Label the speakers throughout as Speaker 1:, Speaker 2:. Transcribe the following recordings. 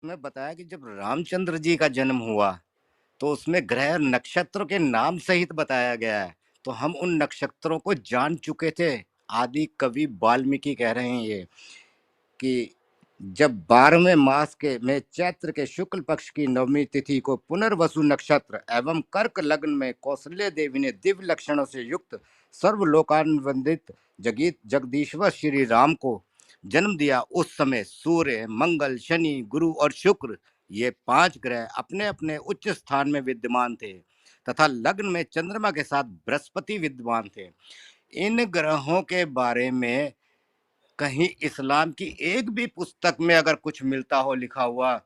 Speaker 1: में बताया कि जब रामचंद्र जी का जन्म हुआ तो उसमें ग्रह और नक्षत्र के नाम सहित बताया गया है। तो हम उन नक्षत्रों को जान चुके थे। आदि कवि वाल्मीकि कह रहे हैं ये कि जब 12वें मास के में चैत्र के शुक्ल पक्ष की नवमी तिथि को पुनर्वसु नक्षत्र एवं कर्क लग्न में कौशल्य देवी ने दिव्य लक्षणों से युक्त सर्वलोकान्वंदित जगीत जगदीश्वर श्री राम को जन्म दिया, उस समय सूर्य, मंगल, शनि, गुरु और शुक्र ये 5 ग्रह अपने अपने उच्च स्थान में विद्यमान थे तथा लग्न में चंद्रमा के साथ बृहस्पति विद्यमान थे। इन ग्रहों के बारे में कहीं इस्लाम की एक भी पुस्तक में अगर कुछ मिलता हो लिखा हुआ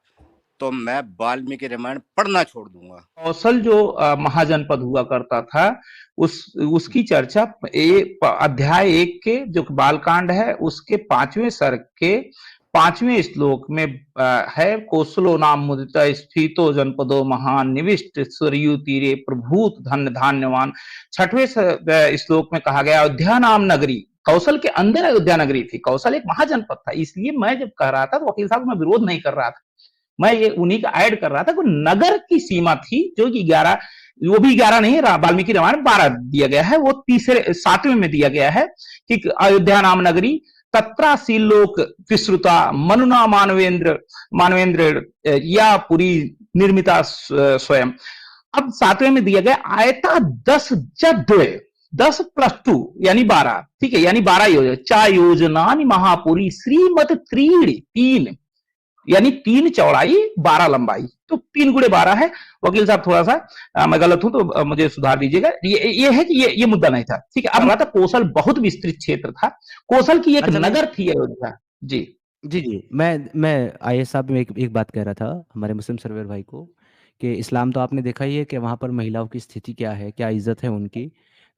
Speaker 1: तो मैं वाल्मीकि रामायण पढ़ना छोड़ दूंगा।
Speaker 2: कौशल जो महाजनपद हुआ करता था, उसकी चर्चा अध्याय 1 के जो बालकांड है उसके 5वें सर्ग के 5वें श्लोक में है। कौशलो नाम मुदिता स्फीतो जनपदो महान निविष्ट सरयू तीरे प्रभूत धन्य धान्यवान। 6वें श्लोक में कहा गया अयोध्या नाम नगरी, कौशल के अंदर अयोध्या नगरी थी। कौशल एक महाजनपद था। इसलिए मैं जब कह रहा था तो वकील साहब मैं विरोध नहीं कर रहा था, मैं ये उन्हीं का ऐड कर रहा था। नगर की सीमा थी जो कि 11, वो भी 11 नहीं, वाल्मीकि रामायण 12 दिया गया है, वो तीसरे 7वें में दिया गया है कि अयोध्या नाम नगरी तत्रासी लोक विश्रुता मनुना मानवेंद्र मानवेंद्र या पुरी निर्मिता स्वयं। अब 7वें में दिया गया आयता 10 जद्वे 10 + 2 यानी 12, ठीक है, यानी 12 योजना, चा योजना महापुरी श्रीमत त्रीण 3 यानी 3 चौड़ाई 12 लंबाई, तो 3 × 12 है। वकील साहब थोड़ा सा मैं गलत हूं तो मुझे सुधार दीजिएगा। ये है कि ये मुद्दा नहीं था, ठीक है। अब रहा था कौशल बहुत विस्तृत क्षेत्र था, कौशल की एक
Speaker 3: अच्छा,
Speaker 2: नगर थी अयोध्या। जी
Speaker 3: जी जी, मैं आईएएस साहब में एक बात कह रहा था हमारे मुस्लिम सर्वेयर भाई को कि इस्लाम तो आपने देखा ही है कि वहाँ पर महिलाओं की स्थिति क्या है, क्या इज्जत है उनकी।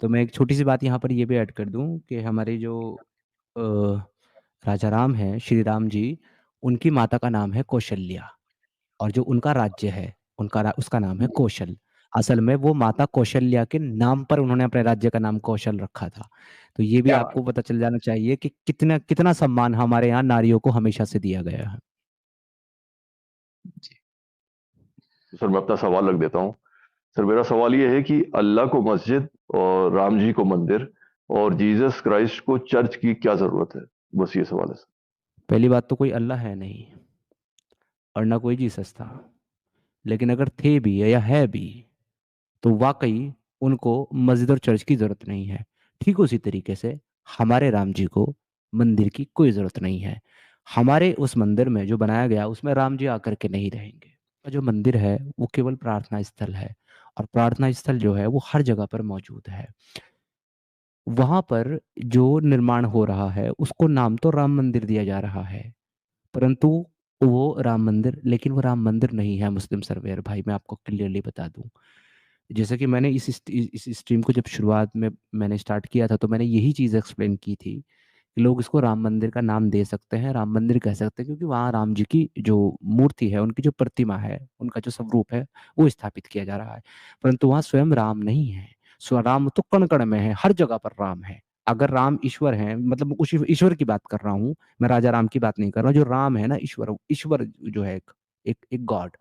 Speaker 3: तो मैं एक छोटी सी बात यहाँ पर ये भी ऐड कर दूँ कि हमारे जो अ, राजा राम हैं, श्री राम जी, उनकी माता का नाम है कौशल्या, और जो उनका राज्य है उसका नाम है कौशल। असल में वो माता कौशल्या के नाम पर उन्होंने अपने राज्य का नाम कौशल रखा था। तो ये भी
Speaker 2: क्या बात।
Speaker 3: आपको पता चल जाना चाहिए कि कितना कितना सम्मान हमारे यहाँ नारियों को हमेशा से दिया गया है।
Speaker 4: सर मैं अपना सवाल रख देता हूँ। सर मेरा सवाल ये है कि अल्लाह को मस्जिद और राम जी को मंदिर और जीसस क्राइस्ट को चर्च की क्या जरूरत है? बस ये सवाल है सर।
Speaker 3: पहली बात तो कोई अल्लाह है नहीं और ना कोई जीसस था, लेकिन अगर थे भी या है भी तो वाकई उनको मस्जिद और चर्च की जरूरत नहीं है। ठीक उसी तरीके से हमारे राम जी को मंदिर की कोई जरूरत नहीं है। हमारे उस मंदिर में जो बनाया गया उसमें राम जी आकर के नहीं रहेंगे। जो मंदिर है वो केवल प्रार्थना स्थल है, और प्रार्थना स्थल जो है वो हर जगह पर मौजूद है। वहां पर जो निर्माण हो रहा है उसको नाम तो राम मंदिर दिया जा रहा है, परंतु वो राम मंदिर, लेकिन वो राम मंदिर नहीं है मुस्लिम सर्वेयर भाई, मैं आपको क्लियरली बता दूं। जैसे कि मैंने इस स्ट्रीम को जब शुरुआत में मैंने स्टार्ट किया था तो मैंने यही चीज़ एक्सप्लेन की थी कि लोग इसको राम मंदिर का नाम दे सकते हैं, राम मंदिर कह सकते हैं, क्योंकि वहाँ राम जी की जो मूर्ति है, उनकी जो प्रतिमा है, उनका जो स्वरूप है वो स्थापित किया जा रहा है, परंतु वहाँ स्वयं राम नहीं है। राम तो कण कण में है, हर जगह पर राम है। अगर राम ईश्वर है, मतलब उस ईश्वर की बात कर रहा हूँ मैं, राजा राम की बात नहीं कर रहा हूँ। जो राम है ना, ईश्वर ईश्वर जो है एक गॉड,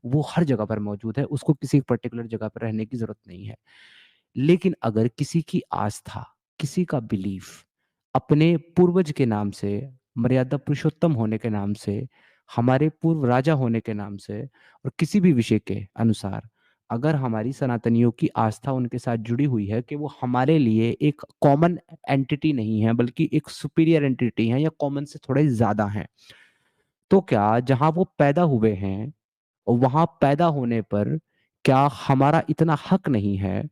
Speaker 3: वो हर जगह पर मौजूद है, उसको किसी पर्टिकुलर जगह पर रहने की जरूरत नहीं है। लेकिन अगर किसी की आस्था, किसी का बिलीफ अपने पूर्वज के नाम से, मर्यादा पुरुषोत्तम होने के नाम से, हमारे पूर्व राजा होने के नाम से, और किसी भी विषय के अनुसार अगर हमारी सनातनियों की आस्था उनके साथ जुड़ी हुई है कि वो हमारे लिए एक कॉमन एंटिटी नहीं है बल्कि एक सुपीरियर एंटिटी है या कॉमन से थोड़े ज्यादा है, तो क्या जहां वो पैदा हुए हैं वहां पैदा होने पर क्या हमारा इतना हक नहीं है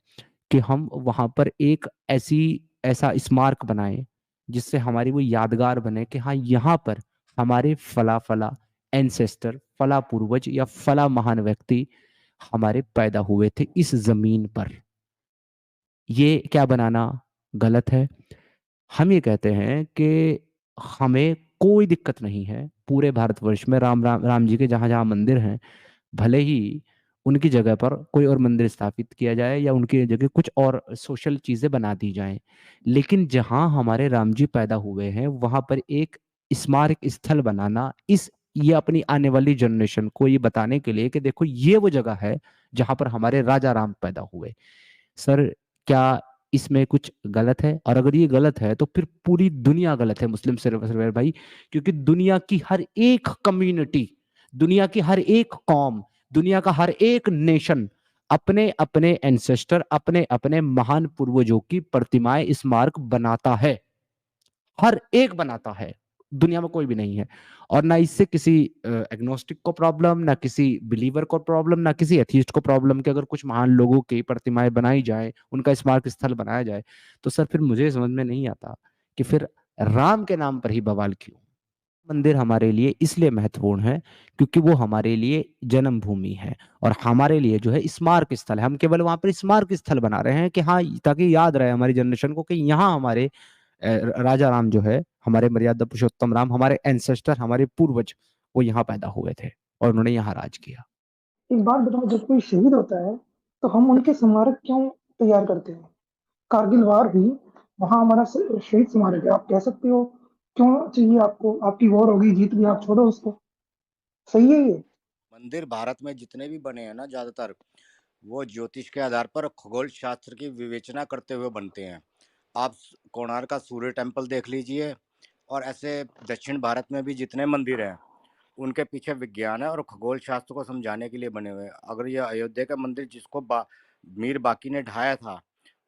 Speaker 3: कि हम वहां पर एक ऐसा स्मारक बनाएं जिससे हमारी वो यादगार बने कि हाँ, यहाँ पर हमारे फला फला एंसेस्टर, फला पूर्वज या फला महान व्यक्ति हमारे पैदा हुए थे इस जमीन पर। ये क्या बनाना गलत है। हम ये कहते हैं कि हमें कोई दिक्कत नहीं है पूरे भारतवर्ष में राम जी के जहां जहां मंदिर हैं, भले ही उनकी जगह पर कोई और मंदिर स्थापित किया जाए या उनकी जगह कुछ और सोशल चीजें बना दी जाएं, लेकिन जहां हमारे राम जी पैदा हुए हैं वहां पर एक स्मारक स्थल बनाना इस ये अपनी आने वाली जनरेशन को ये बताने के लिए कि देखो ये वो जगह है जहां पर हमारे राजा राम पैदा हुए। सर, क्या इसमें कुछ गलत है? और अगर ये गलत है तो फिर पूरी दुनिया गलत है मुस्लिम सर्वर भाई, क्योंकि दुनिया की हर एक कम्युनिटी, दुनिया की हर एक कौम, दुनिया का हर एक नेशन अपने अपने एंसेस्टर, अपने अपने महान पूर्वजों की प्रतिमाएं, स्मारक बनाता है। हर एक बनाता है, दुनिया में कोई भी नहीं है। और ना इससे किसी एग्नोस्टिक को प्रॉब्लम, ना किसी बिलीवर को प्रॉब्लम, ना किसी एथिस्ट को प्रॉब्लम कि अगर कुछ महान लोगों की प्रतिमाएं बनाई जाए, उनका स्मारक स्थल बनाया जाए। तो सर फिर मुझे समझ में नहीं आता कि फिर राम के नाम पर ही बवाल क्यों? मंदिर हमारे लिए इसलिए महत्वपूर्ण है क्योंकि वो हमारे लिए जन्मभूमि है और हमारे लिए जो है स्मारक स्थल है। हम केवल वहां पर स्मारक स्थल बना रहे हैं कि हाँ, ताकि याद रहे हमारी जनरेशन को कि यहाँ हमारे राजा राम जो है, हमारे मर्यादा पुरुषोत्तम राम, हमारे एंसेस्टर, हमारे पूर्वज, वो यहाँ पैदा हुए थे और उन्होंने यहाँ राज किया।
Speaker 5: एक बात बताओ, जब कोई शहीद होता है तो हम उनके स्मारक क्यों तैयार करते हैं? कारगिल वार हुई, वहां हमारा शहीद स्मारक है, आप कह सकते हो क्यों चाहिए आपको? आपकी वॉर होगी, जीत गई, आप छोड़ो उसको। सही है ये?
Speaker 1: मंदिर भारत में जितने भी बने हैं ना, ज्यादातर वो ज्योतिष के आधार पर खगोल शास्त्र की विवेचना करते हुए बनते हैं। आप कोणार्क का सूर्य टेम्पल देख लीजिए, और ऐसे दक्षिण भारत में भी जितने मंदिर हैं उनके पीछे विज्ञान है और खगोल शास्त्र को समझाने के लिए बने हुए हैं। अगर ये अयोध्या का मंदिर जिसको मीर बाकी ने ढाया था,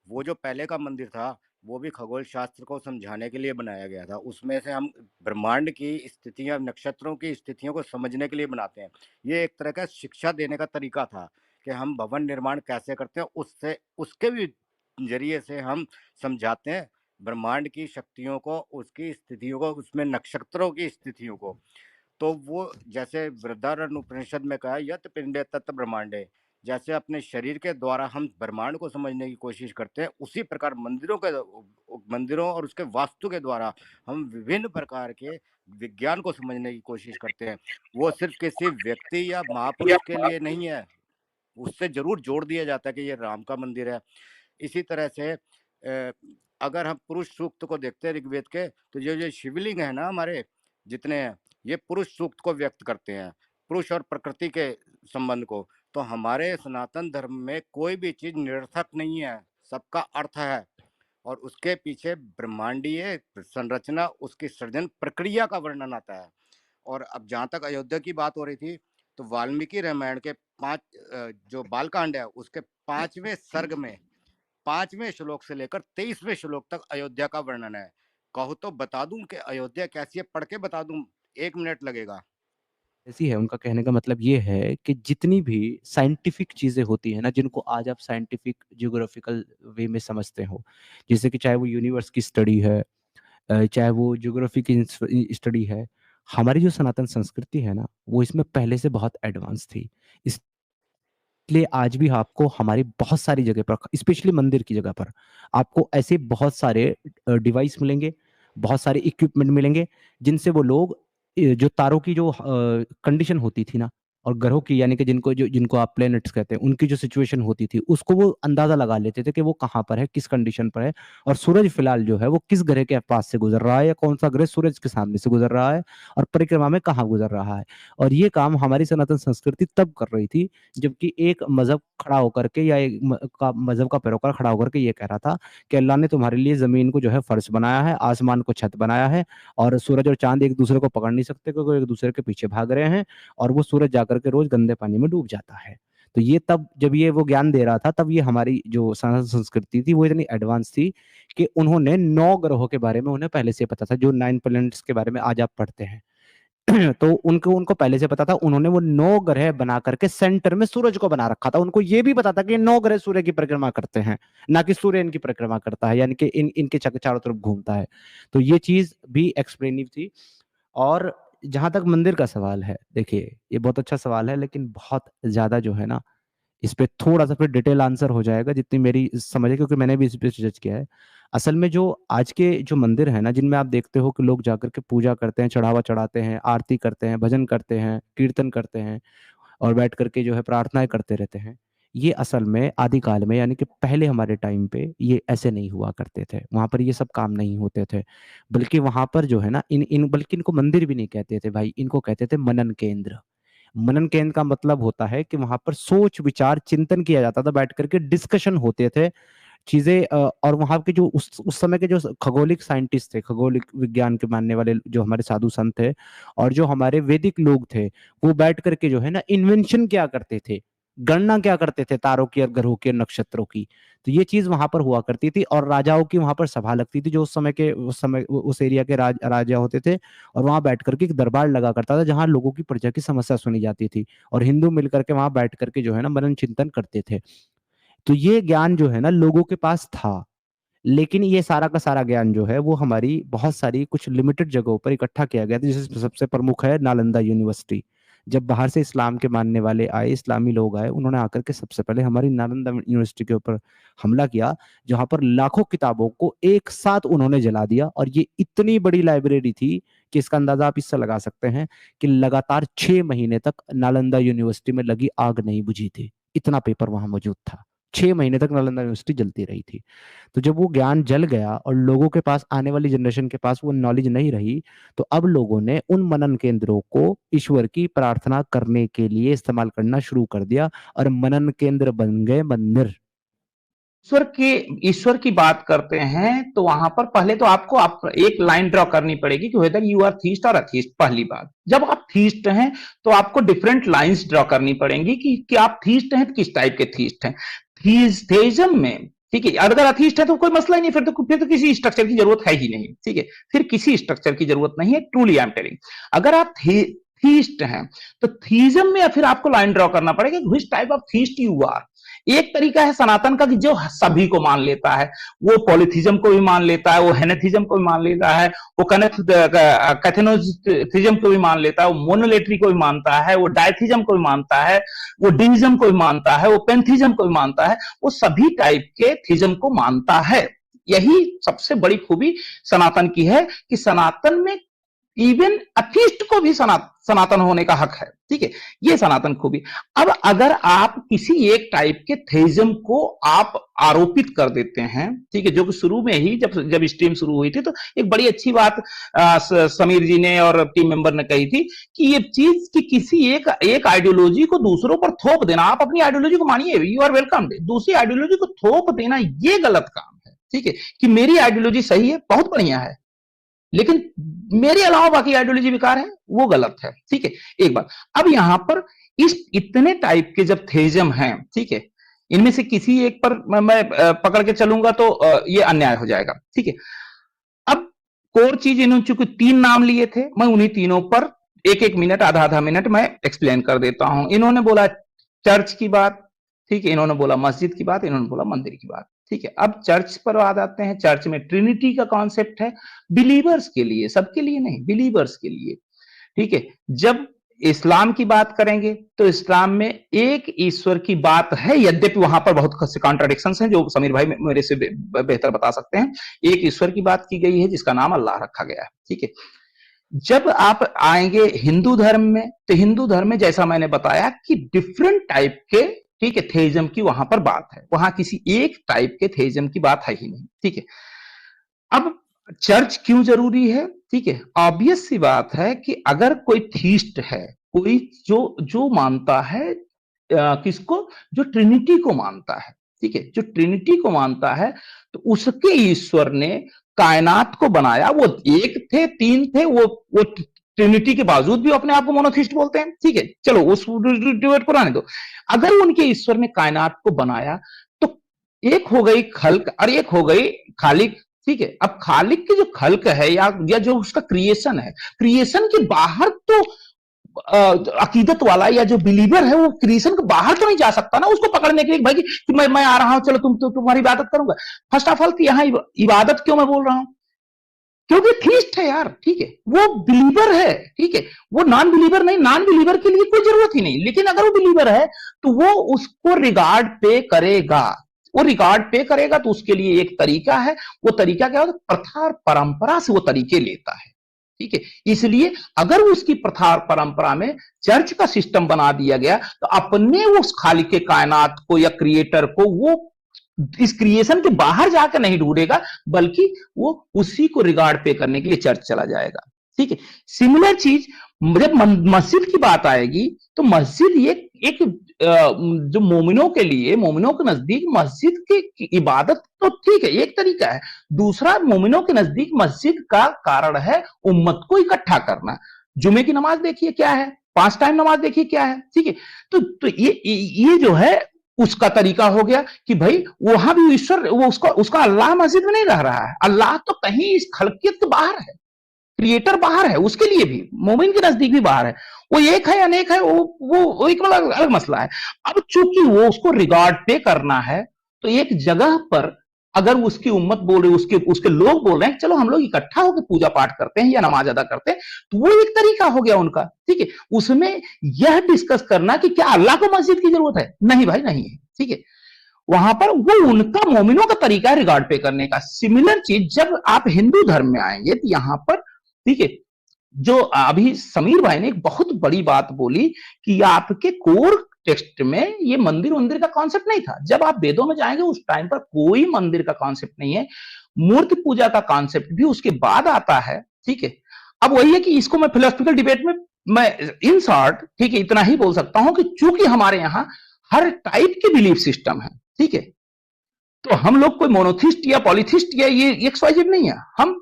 Speaker 1: वो जो पहले का मंदिर था वो भी खगोल शास्त्र को समझाने के लिए बनाया गया था। उसमें से हम ब्रह्मांड की स्थितियां, नक्षत्रों की स्थितियों को समझने के लिए बनाते हैं। ये एक तरह का शिक्षा देने का तरीका था कि हम भवन निर्माण कैसे करते हैं, उससे उसके भी जरिए से हम समझाते हैं ब्रह्मांड की शक्तियों को, उसकी स्थितियों को, उसमें नक्षत्रों की स्थितियों को। तो वो जैसे वृद्धारण्य उपनिषद में कहा, यत पिंडे तत् ब्रह्मांडे, जैसे अपने शरीर के द्वारा हम ब्रह्मांड को समझने की कोशिश करते हैं, उसी प्रकार मंदिरों और उसके वास्तु के द्वारा हम विभिन्न प्रकार के विज्ञान को समझने की कोशिश करते हैं। वो सिर्फ किसी व्यक्ति या महापुरुष के लिए नहीं है, उससे जरूर जोड़ दिया जाता है कि ये राम का मंदिर है। इसी तरह से अगर हम पुरुष सूक्त को देखते हैं ऋग्वेद के, तो जो शिवलिंग है ना हमारे जितने हैं, ये पुरुष सूक्त को व्यक्त करते हैं, पुरुष और प्रकृति के संबंध को। तो हमारे सनातन धर्म में कोई भी चीज निरर्थक नहीं है, सबका अर्थ है, और उसके पीछे ब्रह्मांडीय संरचना, उसकी सृजन प्रक्रिया का वर्णन आता है। और अब जहाँ तक अयोध्या की बात हो रही थी, तो वाल्मीकि रामायण के 5 जो बालकांड है उसके 5वें सर्ग में 5वें श्लोक से लेकर 23वें श्लोक तक अयोध्या का वर्णन है। कहो तो बता दूं कि अयोध्या कैसी है, पढ़ के बता दूं, 1 मिनट लगेगा।
Speaker 3: ऐसी है, उनका कहने का मतलब ये है कि जितनी भी साइंटिफिक चीजें होती है ना, जिनको आज आप साइंटिफिक जियोग्राफिकल वे में समझते हो, जैसे कि चाहे वो यूनिवर्स की स्टडी है, चाहे वो ज्योग्राफी की स्टडी है, हमारी जो सनातन संस्कृति है ना, वो इसमें पहले से बहुत एडवांस थी। इसलिए आज भी आपको हमारी बहुत सारी जगह पर, स्पेशली मंदिर की जगह पर, आपको ऐसे बहुत सारे डिवाइस मिलेंगे, बहुत सारे इक्विपमेंट मिलेंगे, जिनसे वो लोग जो तारों की जो कंडीशन होती थी ना, और ग्रहों की, यानी कि जिनको आप प्लैनेट्स कहते हैं, उनकी जो सिचुएशन होती थी, उसको वो अंदाजा लगा लेते थे कि वो कहाँ पर है, किस कंडीशन पर है, और सूरज फिलहाल जो है वो किस ग्रह के पास से गुजर रहा है, या कौन सा ग्रह सूरज के सामने से गुजर रहा है, और परिक्रमा में कहाँ गुजर रहा है। और ये काम हमारी सनातन संस्कृति तब कर रही थी जबकि एक मजहब खड़ा होकर के, या एक मजहब का पैरोकार खड़ा होकर के ये कह रहा था कि अल्लाह ने तुम्हारे लिए जमीन को जो है फर्श बनाया है, आसमान को छत बनाया है, और सूरज और चांद एक दूसरे को पकड़ नहीं सकते क्योंकि एक दूसरे के पीछे भाग रहे हैं, और वो सूरज जाकर के रोज गंदे पानी में डूब जाता है। तो ये तब जब ये वो ज्ञान दे रहा था, तब ये हमारी जो सनातन संस्कृति थी वो इतनी एडवांस थी कि उन्होंने 9 ग्रहों के बारे में उन्हें पहले से पता था, जो 9 प्लैनेट्स के बारे में आज आप पढ़ते हैं। तो उनको पहले से पता था, उन्होंने वो 9 ग्रह बना करके सेंटर में सूरज को बना रखा था। उनको ये भी पता था कि ये 9 ग्रह सूर्य की परिक्रमा करते हैं, ना कि सूर्य इनकी परिक्रमा करता है, यानी कि इनके चारों तरफ घूमता है। तो ये चीज भी एक्सप्लेनिव थी। और जहां तक मंदिर का सवाल है, देखिए ये बहुत अच्छा सवाल है, लेकिन बहुत ज्यादा जो है ना, इस पे थोड़ा सा फिर डिटेल आंसर हो जाएगा जितनी मेरी समझ है, क्योंकि मैंने भी इस पे रिसर्च किया है। असल में जो आज के जो मंदिर है ना, जिनमें आप देखते हो कि लोग जाकर के पूजा करते हैं, चढ़ावा चढ़ाते हैं, आरती करते हैं, भजन करते हैं, कीर्तन करते हैं, और बैठ करके जो है प्रार्थनाएं करते रहते हैं, ये असल में आदिकाल में यानी कि पहले हमारे टाइम पे ये ऐसे नहीं हुआ करते थे, वहां पर ये सब काम नहीं होते थे। बल्कि वहां पर जो है ना बल्कि इनको मंदिर भी नहीं कहते थे भाई, इनको कहते थे मनन केंद्र। मनन केंद्र का मतलब होता है कि वहां पर सोच विचार चिंतन किया जाता था, बैठ करके डिस्कशन होते थे चीजें। और वहां के जो उस समय के जो खगोलिक साइंटिस्ट थे, खगोलिक विज्ञान के मानने वाले जो हमारे साधु संत थे, और जो हमारे वैदिक लोग थे, वो बैठ करके जो है ना इन्वेंशन क्या करते थे, गणना क्या करते थे तारों की और ग्रहों की और नक्षत्रों की। तो ये चीज वहां पर हुआ करती थी, और राजाओं की वहां पर सभा लगती थी, जो उस समय उस एरिया के राजा होते थे। और वहां बैठ करके एक दरबार लगा करता था, जहां लोगों की प्रजा की समस्या सुनी जाती थी, और हिंदू मिलकर के वहां बैठ करके जो है ना मनन चिंतन करते थे। तो ये ज्ञान जो है ना लोगों के पास था, लेकिन ये सारा का सारा ज्ञान जो है वो हमारी बहुत सारी कुछ लिमिटेड जगहों पर इकट्ठा किया गया था, जिसमें सबसे प्रमुख है नालंदा यूनिवर्सिटी। जब बाहर से इस्लाम के मानने वाले आए, इस्लामी लोग आए, उन्होंने आकर के सबसे पहले हमारी नालंदा यूनिवर्सिटी के ऊपर हमला किया, जहां पर लाखों किताबों को एक साथ उन्होंने जला दिया। और ये इतनी बड़ी लाइब्रेरी थी कि इसका अंदाजा आप इससे लगा सकते हैं कि लगातार 6 महीने तक नालंदा यूनिवर्सिटी में लगी आग नहीं बुझी थी, इतना पेपर वहां मौजूद था। 6 महीने तक नालंदा यूनिवर्सिटी जलती रही थी। तो जब वो ज्ञान जल गया और लोगों के पास, आने वाली जनरेशन के पास वो नॉलेज नहीं रही, तो अब लोगों ने उन मनन केंद्रों को ईश्वर की प्रार्थना करने के लिए इस्तेमाल करना शुरू कर दिया, और मनन केंद्र बन गए मंदिर।
Speaker 2: ईश्वर की बात करते हैं तो वहां पर पहले तो आपको एक लाइन ड्रॉ करनी पड़ेगी कि वेदर यू आर थीस्ट और अथीस्ट। पहली बात, जब आप थीस्ट हैं तो आपको डिफरेंट लाइंस ड्रॉ करनी पड़ेंगी कि आप थीस्ट हैं तो किस टाइप के थीस्ट हैं। थीइज्म में, ठीक है, अगर अथीस्ट है तो कोई मसला ही नहीं, फिर तो किसी स्ट्रक्चर की जरूरत है ही नहीं, ठीक है, फिर किसी स्ट्रक्चर की जरूरत नहीं है। ट्रूली आई एम टेलिंग, अगर आप थीस्ट हैं तो थीइज्म में फिर आपको लाइन ड्रॉ करना पड़ेगा which type of theist you are. एक तरीका है सनातन का कि जो सभी को मान लेता है, वो पॉलिथिज्म को भी मान लेता है, वो हेनेथिज्म को भी मान लेता है, वो कैथेनोथिज्म को भी मान लेता है, वो मोनोलेटरी को भी मानता है, वो डायथिज्म को भी मानता है, वो डिइज्म को भी मानता है, वो पेंथिज्म को भी मानता है, वो सभी टाइप के थिज्म को मानता है। यही सबसे बड़ी खूबी सनातन की है कि सनातन में इवन अथीस्ट को भी सनातन होने का हक है, ठीक है, ये सनातन खूबी। अब अगर आप किसी एक टाइप के थेइज्म को आप आरोपित कर देते हैं, ठीक है, जो कि शुरू में ही जब स्ट्रीम शुरू हुई थी तो एक बड़ी अच्छी बात समीर जी ने और टीम मेंबर ने कही थी कि ये चीज कि किसी एक आइडियोलॉजी को दूसरों पर थोप देना, आप अपनी आइडियोलॉजी को मानिए, यू आर वेलकम, दूसरी आइडियोलॉजी को थोप देना ये गलत काम है, ठीक है, कि मेरी आइडियोलॉजी सही है, बहुत बढ़िया है, लेकिन मेरे अलावा बाकी आइडियोलॉजी बेकार है, वो गलत है, ठीक है, एक बात। अब यहां पर इस इतने टाइप के जब थेइज्म हैं, ठीक है, इनमें से किसी एक पर मैं पकड़ के चलूंगा तो ये अन्याय हो जाएगा, ठीक है। अब कोर चीज, इन्होंने चूंकि 3 नाम लिए थे, मैं उन्हीं तीनों पर एक मिनट, आधा मिनट मैं एक्सप्लेन कर देता हूं। इन्होंने बोला चर्च की बात, ठीक है, इन्होंने बोला मस्जिद की बात, इन्होंने बोला मंदिर की बात, ठीक है। अब चर्च पर आ जाते हैं। चर्च में ट्रिनिटी का कॉन्सेप्ट है, बिलीवर्स के लिए, सबके लिए नहीं, बिलीवर्स के लिए, ठीक है। जब इस्लाम की बात करेंगे तो इस्लाम में एक ईश्वर की बात है, यद्यपि वहां पर बहुत से कॉन्ट्राडिक्शंस हैं जो समीर भाई मेरे से बेहतर बता सकते हैं। एक ईश्वर की बात की गई है जिसका नाम अल्लाह रखा गया है, ठीक है। जब आप आएंगे हिंदू धर्म में तो हिंदू धर्म में जैसा मैंने बताया कि डिफरेंट टाइप के, ठीक है, थेइज्म की वहां पर बात है, वहां किसी एक टाइप के थेइज्म की बात है ही नहीं, ठीक है। अब चर्च क्यों जरूरी है, ठीक है, ऑब्वियस सी बात है कि अगर कोई थीस्ट है, कोई जो मानता है किसको, जो ट्रिनिटी को मानता है, ठीक है, जो ट्रिनिटी को मानता है, तो उसके ईश्वर ने कायनात को बनाया। वो एक थे, 3 थे, वो ट्रिनिटी के बावजूद भी अपने आप को मोनोथिस्ट बोलते हैं, ठीक है, चलो उस डिबेट को रहने दो। अगर उनके ईश्वर ने कायनात को बनाया तो एक हो गई खल्क और एक हो गई खालिक, ठीक है। अब खालिक की जो खल्क है या जो उसका क्रिएशन है, क्रिएशन के बाहर तो अकीदत वाला या जो बिलीवर है वो क्रिएशन के बाहर तो नहीं जा सकता ना, उसको पकड़ने के लिए भाई कि मैं आ रहा हूं, चलो तुम्हारी इबादत करूंगा। फर्स्ट ऑफ ऑल यहां इबादत क्यों मैं बोल रहा हूं, क्योंकि थीस्ट है यार, ठीक है, वो बिलीवर है, ठीक है, वो नॉन बिलीवर नहीं, नॉन बिलीवर के लिए कोई जरूरत ही नहीं, लेकिन अगर वो बिलीवर है तो वो उसको रिगार्ड पे करेगा, वो रिगार्ड पे करेगा तो उसके लिए एक तरीका है, वो तरीका क्या होता है, प्रथा और परंपरा से वो तरीके लेता है, ठीक है। इसलिए अगर उसकी प्रथा परंपरा में चर्च का सिस्टम बना दिया गया तो अपने उस खालिक के कायनात को या क्रिएटर को वो इस क्रिएशन के बाहर जाकर नहीं ढूंढेगा, बल्कि वो उसी को रिगार्ड पे करने के लिए चर्च चला जाएगा। ठीक है। सिमिलर चीज जब मस्जिद की बात आएगी तो मस्जिद ये एक जो मोमिनों के लिए, मोमिनों के नजदीक मस्जिद की इबादत तो ठीक है, एक तरीका है। दूसरा, मोमिनों के नजदीक मस्जिद का कारण है उम्मत को इकट्ठा करना। जुमे की नमाज देखिए क्या है, 5 टाइम नमाज देखिए क्या है। ठीक है। तो ये जो है उसका तरीका हो गया कि भाई वहां भी ईश्वर, वो उसका अल्लाह मस्जिद में नहीं रह रहा है। अल्लाह तो कहीं इस खलकियत के बाहर है, क्रिएटर बाहर है, उसके लिए भी मोमिन के नजदीक भी बाहर है। वो एक है अनेक है, वो एक अलग मसला है। अब चूंकि वो उसको रिगार्ड पे करना है, तो एक जगह पर अगर उसकी उम्मत बोल रही, उसके लोग बोल रहे हैं चलो हम लोग इकट्ठा होकर पूजा पाठ करते हैं या नमाज अदा करते हैं, तो वो एक तरीका हो गया उनका। ठीक है। उसमें यह डिस्कस करना कि क्या अल्लाह को मस्जिद की जरूरत है, नहीं भाई नहीं है। ठीक है। वहां पर वो उनका मोमिनों का तरीका है रिगार्ड पे करने का। सिमिलर चीज जब आप हिंदू धर्म में आएंगे तो यहां पर, ठीक है, जो अभी समीर भाई ने एक बहुत बड़ी बात बोली कि आपके कोर टेक्स्ट में ये मंदिर वंदिर का कॉन्सेप्ट नहीं था। जब आप वेदों में जाएंगे उस टाइम पर कोई मंदिर का कॉन्सेप्ट नहीं है, मूर्ति पूजा का कॉन्सेप्ट भी उसके बाद आता है। ठीक है। अब वही है कि इसको मैं फिलोसफिकल डिबेट में मैं इन शॉर्ट, ठीक है, इतना ही बोल सकता हूं कि चूंकि हमारे यहां हर टाइप के बिलीफ सिस्टम है, ठीक है, तो हम लोग कोई मोनोथिस्ट या पॉलीथिस्ट या ये एक्सवाइजेड नहीं है। हम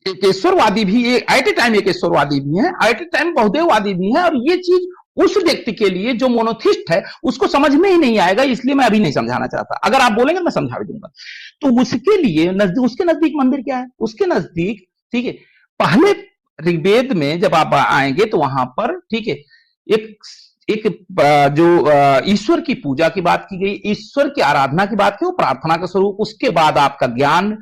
Speaker 2: एकेश्वरवादी भी, एट ए टाइम एकेश्वरवादी भी हैं, एट ए टाइम बहुदेववादी भी हैं। और ये चीज उस व्यक्ति के लिए जो मोनोथिस्ट है उसको समझ में ही नहीं आएगा, इसलिए मैं अभी नहीं समझाना चाहता। अगर आप बोलेंगे मैं समझा भी दूंगा। तो उसके लिए उसके नजदीक मंदिर क्या है, उसके नजदीक, ठीक है, पहले ऋग्वेद में जब आप आएंगे तो वहां पर, ठीक है, एक जो ईश्वर की पूजा की बात की गई, ईश्वर की आराधना की बात की, वो प्रार्थना का स्वरूप। उसके बाद आपका ज्ञान,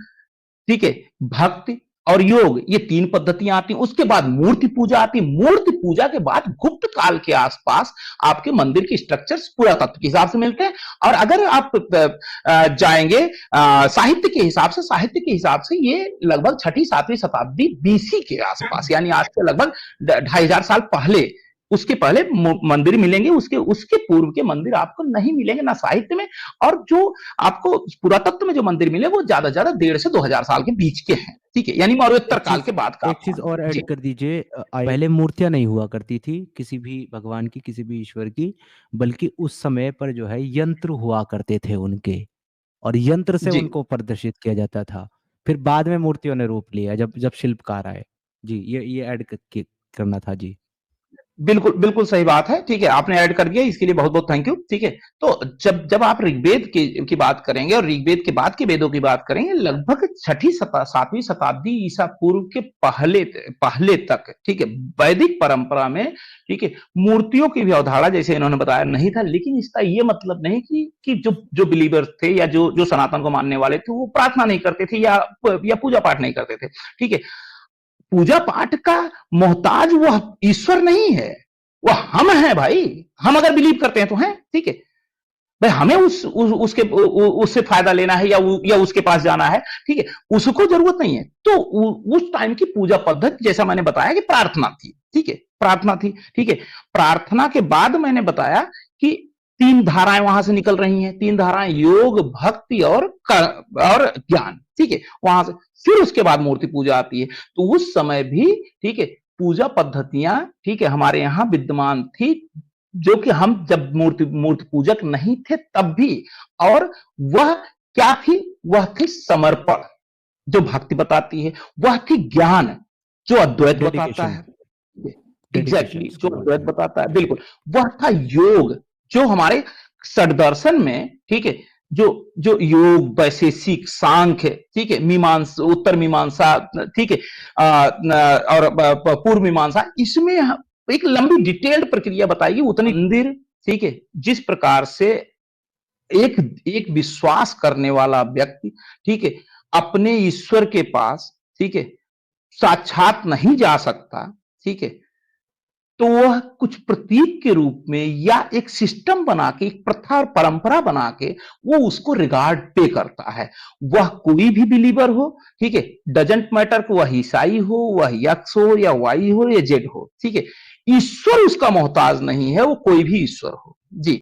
Speaker 2: ठीक है, भक्ति और योग, ये 3 पद्धतियां आती हैं। उसके बाद मूर्ति पूजा आती है। मूर्ति पूजा के बाद गुप्त काल के आसपास आपके मंदिर के स्ट्रक्चर्स पुरातत्व के हिसाब से मिलते हैं। और अगर आप जाएंगे साहित्य के हिसाब से, ये लगभग 6ठी-7वीं शताब्दी बीसी के आसपास, यानी आज से लगभग 2500 साल पहले, उसके पहले मंदिर मिलेंगे। उसके पूर्व के मंदिर आपको नहीं मिलेंगे, ना साहित्य में। और जो आपको पुरातत्व में जो मंदिर मिले वो ज्यादा 1.5 से 2000 साल के बीच के हैं। ठीक है। यानी मौर्योत्तर काल के बाद का।
Speaker 3: एक चीज और ऐड कर दीजिए, पहले मूर्तियां नहीं हुआ करती थी किसी भी भगवान की, किसी भी ईश्वर की, बल्कि उस समय पर जो है यंत्र हुआ करते थे उनके, और यंत्र से उनको प्रदर्शित किया जाता था। फिर बाद में मूर्तियों ने रूप लिया जब शिल्पकार आए। जी, ये ऐड करना था जी।
Speaker 2: बिल्कुल बिल्कुल सही बात है। ठीक है, आपने ऐड कर दिया, इसके लिए बहुत बहुत थैंक यू। ठीक है। तो जब आप ऋग्वेद की बात करेंगे और ऋग्वेद के बाद के वेदों की बात करेंगे, लगभग 6ठी-7वीं शताब्दी ईसा पूर्व के पहले तक, ठीक है, वैदिक परंपरा में, ठीक है, मूर्तियों की भी अवधारणा जैसे इन्होंने बताया नहीं था। लेकिन इसका ये मतलब नहीं कि जो बिलीवर्स थे या जो सनातन को मानने वाले थे वो प्रार्थना नहीं करते थे या पूजा पाठ नहीं करते थे। ठीक है। पूजा पाठ का मोहताज वह ईश्वर नहीं है, वह हम हैं भाई। हम अगर बिलीव करते हैं तो हैं। ठीक है भाई, हमें उससे फायदा लेना है या उसके पास जाना है। ठीक है, उसको जरूरत नहीं है। तो उस टाइम की पूजा पद्धति जैसा मैंने बताया कि प्रार्थना थी। ठीक है, प्रार्थना थी। ठीक है, प्रार्थना के बाद मैंने बताया कि 3 धाराएं वहां से निकल रही हैं। 3 धाराएं, योग, भक्ति और ज्ञान। ठीक है, वहां से फिर उसके बाद मूर्ति पूजा आती है। तो उस समय भी, ठीक है, पूजा पद्धतियां, ठीक है, हमारे यहां विद्यमान थी, जो कि हम जब मूर्ति पूजक नहीं थे तब भी। और वह क्या थी? वह थी समर्पण, जो भक्ति बताती है। वह थी ज्ञान, जो अद्वैत बताता है। एग्जैक्टली, जो अद्वैत बताता है। बिल्कुल। वह था योग, जो हमारे षड्दर्शन में, ठीक है, जो योग, वैशेषिक, सांख्य, ठीक है, मीमांसा, उत्तर मीमांसा, ठीक है, और पूर्व मीमांसा, इसमें एक लंबी डिटेल्ड प्रक्रिया बताएगी। उतनी मंदिर, ठीक है, जिस प्रकार से एक विश्वास करने वाला व्यक्ति, ठीक है, अपने ईश्वर के पास, ठीक है, साक्षात नहीं जा सकता। ठीक है, तो वह कुछ प्रतीक के रूप में या एक सिस्टम बना के, एक प्रथा और परंपरा बना के वो उसको रिगार्ड पे करता है। वह कोई भी बिलीवर हो, ठीक है, डजेंट मैटर कि वह ईसाई हो, वह यक्स हो या वाई हो या जेड हो, ठीक है, ईश्वर उसका मोहताज नहीं है, वो कोई भी ईश्वर हो। जी।